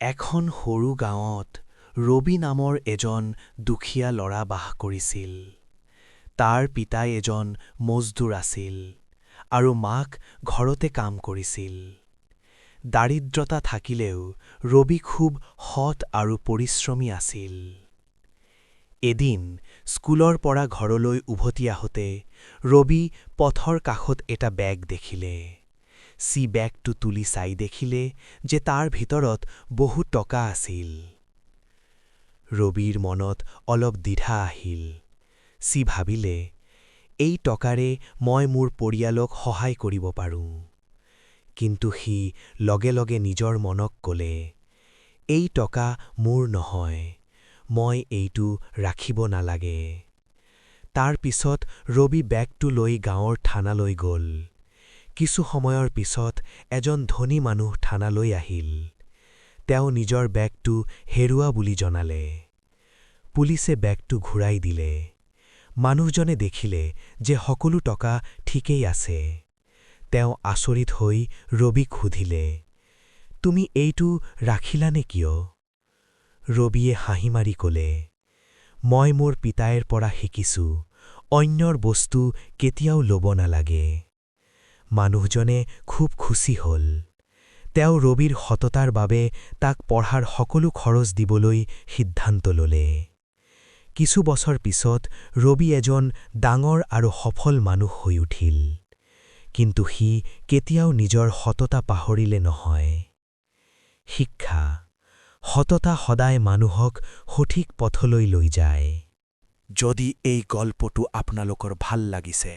এখন সৰু গাঁৱত ৰবি নামৰ এজন দুখীয়া ল'ৰা বাস কৰিছিল। তাৰ পিতাই এজন মজদুৰ আছিল আৰু মাক ঘৰতে কাম কৰিছিল। দাৰিদ্ৰতা থাকিলেও ৰবি খুব সৎ আৰু পৰিশ্ৰমী আছিল। এদিন স্কুলৰ পৰা ঘৰলৈ উভতি আহোঁতে ৰবি পথৰ কাষত এটা বেগ দেখিলে। সি বেগটো তুলি চাই দেখিলে যে তাৰ ভিতৰত বহু টকা আছিল। ৰবিৰ মনত অলপ দ্বিধা আহিল। সি ভাবিলে, এই টকাৰে মই মোৰ পৰিয়ালক সহায় কৰিব পাৰোঁ। কিন্তু সি লগে লগে নিজৰ মনক ক'লে, এই টকা মোৰ নহয়, মই এইটো ৰাখিব নালাগে। তাৰ পিছত ৰবি বেগটো লৈ গাঁৱৰ থানালৈ গ'ল। কিছু সময়ৰ পিছত এজন ধনী মানুহ থানালৈ আহিল। তেওঁ নিজৰ বেগটো হেৰুওৱা বুলি জনালে। পুলিচে বেগটো ঘূৰাই দিলে। মানুহজনে দেখিলে যে সকলো টকা ঠিকেই আছে। তেওঁ আচৰিত হৈ ৰবিক সুধিলে, তুমি এইটো ৰাখিলানে কিয়? ৰবিয়ে হাঁহি মাৰি ক'লে, মই মোৰ পিতাইৰ পৰা শিকিছোঁ, অন্যৰ বস্তু কেতিয়াও ল'ব নালাগে। মানুহজনে খুব খুচি হ'ল। তেওঁ ৰবিৰ সততাৰ বাবে তাক পঢ়াৰ সকলো খৰচ দিবলৈ সিদ্ধান্ত ল'লে। কিছু বছৰ পিছত ৰবি এজন ডাঙৰ আৰু সফল মানুহ হৈ উঠিল। কিন্তু সি কেতিয়াও নিজৰ সততা পাহৰিলে নহয়। শিক্ষা: সততা সদায় মানুহক সঠিক পথলৈ লৈ যায়। যদি এই গল্পটো আপোনালোকৰ ভাল লাগিছে,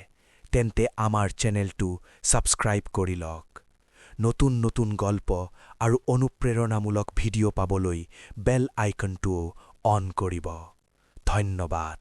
তেন্তে আমাৰ চেনেলটো ছাবস্ক্ৰাইব কৰি লওক। নতুন নতুন গল্প আৰু অনুপ্ৰেৰণামূলক ভিডিঅ' পাবলৈ বেল আইকনটোও অন কৰিব। ধন্যবাদ।